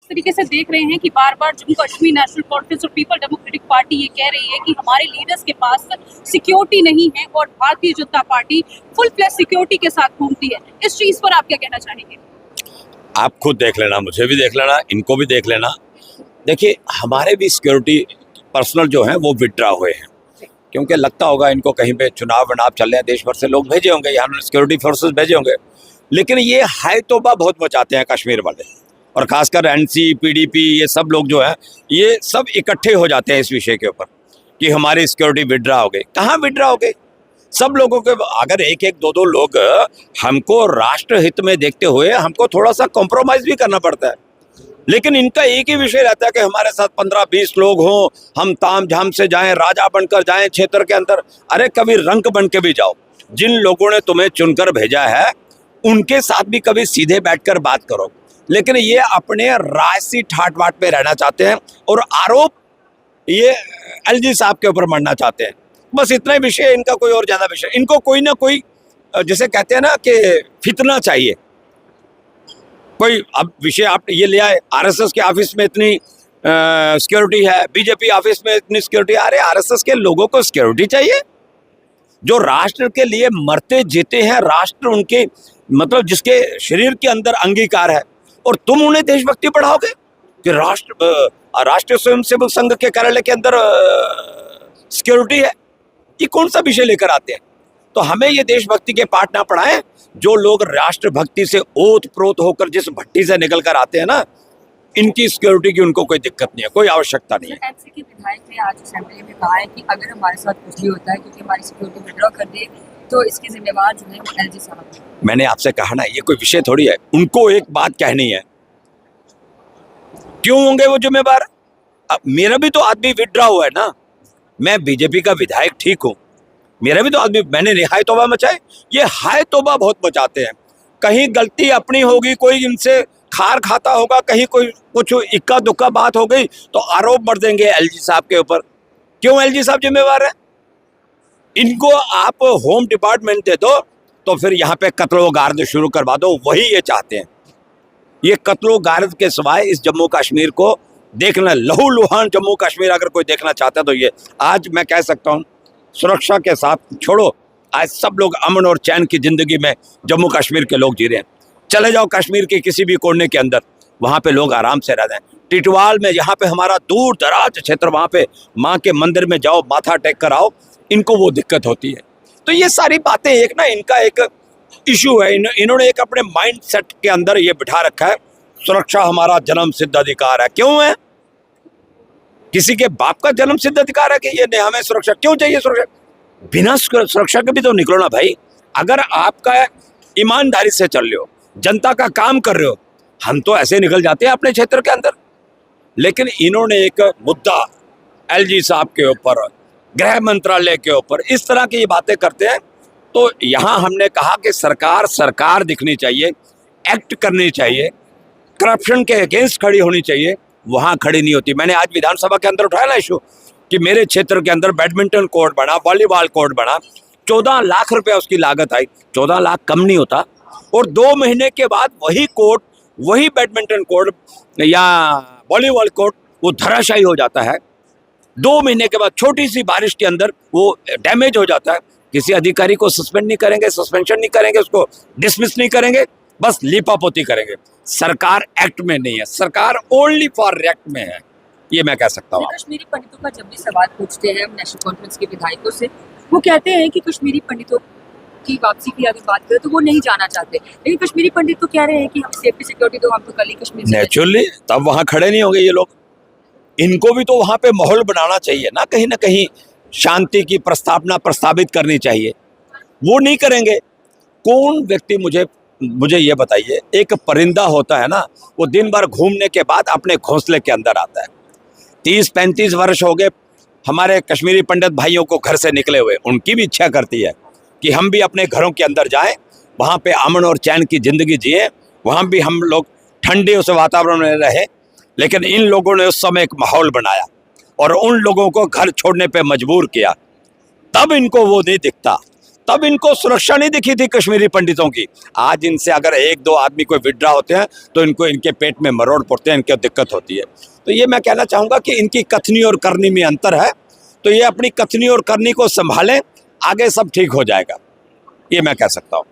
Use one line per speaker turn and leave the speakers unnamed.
तरीके से देख रहे हैं कि बार बार जम्मू कश्मीर नेशनल कॉन्फ्रेंस और पीपल डेमोक्रेटिक पार्टी ये कह रही है कि हमारे लीडर्स के पास सिक्योरिटी नहीं है और Bharatiya Janata party full flash security के साथ घूमती है। इस चीज पर आप क्या कहना चाहेंगे?
आप खुद देख लेना, मुझे भी देख लेना, इनको भी देख लेना। देखिए, हमारे भी सिक्योरिटी पर्सनल जो है वो विड्रा हुए हैं, क्योंकि लगता होगा इनको कहीं पे चुनाव वनाव चल रहे हैं, देश भर से लोग भेजे होंगे, यहाँ सिक्योरिटी फोर्सेस भेजे होंगे। लेकिन ये हाय तौबा बहुत मचाते हैं कश्मीर वाले, और खासकर एनसी, पीडीपी, ये सब लोग जो हैं ये सब इकट्ठे हो जाते हैं इस विषय के ऊपर कि हमारी सिक्योरिटी विड्रा हो गई। कहाँ विड्रा हो गई? सब लोगों के अगर एक एक दो दो लोग हमको राष्ट्र हित में देखते हुए हमको थोड़ा सा कॉम्प्रोमाइज भी करना पड़ता है, लेकिन इनका एक ही विषय रहता है कि हमारे साथ 15-20 लोग हों, हम ताम झाम से जाएं, राजा बनकर जाएं क्षेत्र के अंदर। अरे कभी रंक बन के भी जाओ, जिन लोगों ने तुम्हें चुनकर भेजा है उनके साथ भी कभी सीधे बैठकर बात करो। लेकिन ये अपने राजसी ठाट बाट पे रहना चाहते हैं और आरोप ये एलजी साहब के ऊपर मरना चाहते हैं। बस इतना ही विषय, इनका कोई और ज्यादा विषय। इनको कोई ना कोई, जैसे कहते हैं ना कि फितना चाहिए कोई। अब विषय आप ये ले आए, आरएसएस के ऑफिस में इतनी सिक्योरिटी है, बीजेपी ऑफिस में इतनी सिक्योरिटी। अरे आरएसएस के लोगों को सिक्योरिटी चाहिए जो राष्ट्र के लिए मरते जीते हैं, राष्ट्र उनके मतलब जिसके शरीर के अंदर अंगीकार है, और तुम उन्हें देशभक्ति पढ़ाओगे कि राष्ट्रीय स्वयंसेवक संघ के कार्यालय के अंदर सिक्योरिटी है। ये कौन सा विषय लेकर आते हैं? तो हमें ये देशभक्ति के पाठ ना पढ़ाएं। जो लोग राष्ट्रभक्ति से ओत प्रोत होकर जिस भट्टी से निकल कर आते हैं ना, इनकी सिक्योरिटी की उनको कोई दिक्कत नहीं है, कोई आवश्यकता नहीं है।
एनसी के विधायक ने आज असेंबली में कहा है कि अगर हमारे साथ कुछ भी होता है क्योंकि हमारी सिक्योरिटी विड्रॉ कर दी तो इसके जिम्मेवार जो है वो एलजी साहब हैं।
मैंने आपसे कहा ना, ये कोई विषय थोड़ी है। उनको एक बात कहनी है, क्यों होंगे वो जिम्मेवार? अब मेरा भी तो आदमी विड्रॉ हुआ है ना, मैं बीजेपी का विधायक ठीक हूँ, मेरा भी तो आदमी, मैंने हाय तौबा मचाए। ये हाय तौबा बहुत मचाते हैं। कहीं गलती अपनी होगी, कोई इनसे खार खाता होगा, कहीं कोई कुछ इक्का दुक्का बात हो गई तो आरोप बढ़ देंगे एलजी साहब के ऊपर। क्यों एलजी साहब जिम्मेवार है? इनको आप होम डिपार्टमेंट दे दो तो फिर यहाँ पे कत्लो गार्द शुरू करवा दो, वही ये चाहते हैं। ये कत्लो गार्द के सिवाय इस जम्मू कश्मीर को देखना, लहू लुहान जम्मू कश्मीर अगर कोई देखना चाहता है तो ये आज मैं कह सकता हूँ, सुरक्षा के साथ छोड़ो, आज सब लोग अमन और चैन की जिंदगी में जम्मू कश्मीर के लोग जी रहे हैं। चले जाओ कश्मीर के किसी भी कोने के अंदर, वहाँ पे लोग आराम से रहते हैं। टिटवाल में, यहाँ पे हमारा दूर दराज क्षेत्र, वहाँ पे माँ के मंदिर में जाओ, माथा टेक कर आओ, इनको वो दिक्कत होती है। तो ये सारी बातें एक ना, इनका एक इशू है। इन्होंने एक अपने माइंड सेट के अंदर ये बिठा रखा है, सुरक्षा हमारा जन्म सिद्ध अधिकार है। क्यों है? किसी के बाप का जन्म सिद्ध अधिकार है कि ये हमें सुरक्षा क्यों चाहिए? सुरक्षा बिना सुरक्षा के भी तो निकलो ना भाई। अगर आपका ईमानदारी से चल रहे हो, जनता का काम कर रहे हो, हम तो ऐसे निकल जाते हैं अपने क्षेत्र के अंदर। लेकिन इन्होंने एक मुद्दा एलजी साहब के ऊपर, गृह मंत्रालय के ऊपर इस तरह की ये बातें करते हैं। तो यहाँ हमने कहा कि सरकार दिखनी चाहिए, एक्ट करनी चाहिए, करप्शन के अगेंस्ट खड़ी होनी चाहिए, वहाँ खड़ी नहीं होती। मैंने आज विधानसभा के अंदर उठाया ना इशू कि मेरे क्षेत्र के अंदर बैडमिंटन कोर्ट बना, वॉलीबॉल कोर्ट बना, 14 लाख रुपया उसकी लागत आई। 14 लाख कम नहीं होता। और 2 महीने के बाद वही कोर्ट, वही बैडमिंटन कोर्ट या वॉलीबॉल कोर्ट वो धराशायी हो जाता है। 2 महीने के बाद छोटी सी बारिश के अंदर वो डैमेज हो जाता है। किसी अधिकारी को सस्पेंड नहीं करेंगे, सस्पेंशन नहीं करेंगे, उसको डिसमिस नहीं करेंगे, बस लीपापोती करेंगे। सरकार एक्ट में नहीं है, सरकार ओनली फॉर रिएक्ट में है, ये मैं कह सकता हूँ।
कश्मीरी पंडितों का जब भी सवाल पूछते हैं नेशनल कॉन्फ्रेंस के विधायकों से, वो कहते हैं कि कश्मीरी पंडितों की वापसी की अगर बात करें तो वो नहीं जाना चाहते, लेकिन कश्मीरी पंडित तो कह रहे हैं कि हम सेफ्टी सिक्योरिटी तो हम तो कल ही कश्मीर से
नेचुरली तब वहाँ खड़े नहीं होंगे ये लोग। इनको भी तो वहाँ पे माहौल बनाना चाहिए ना कहीं शांति की प्रस्तावना प्रस्तावित करनी चाहिए, वो नहीं करेंगे। कौन व्यक्ति, मुझे ये बताइए, एक परिंदा होता है ना, वो दिन भर घूमने के बाद अपने घोंसले के अंदर आता है। 30-35 वर्ष हो गए हमारे कश्मीरी पंडित भाइयों को घर से निकले हुए, उनकी भी इच्छा करती है कि हम भी अपने घरों के अंदर जाएं, वहाँ पे अमन और चैन की जिंदगी जिए, वहाँ भी हम लोग ठंडे उस वातावरण में रहे। लेकिन इन लोगों ने उस समय एक माहौल बनाया और उन लोगों को घर छोड़ने पे मजबूर किया, तब इनको वो नहीं दिखता। तब इनको सुरक्षा नहीं दिखी थी कश्मीरी पंडितों की। आज इनसे अगर एक दो आदमी कोई विड्रा होते हैं तो इनको इनके पेट में मरोड़ पड़ते हैं, इनको दिक्कत होती है। तो ये मैं कहना चाहूँगा कि इनकी कथनी और करनी में अंतर है, तो ये अपनी कथनी और करनी को संभालें, आगे सब ठीक हो जाएगा, ये मैं कह सकता हूँ।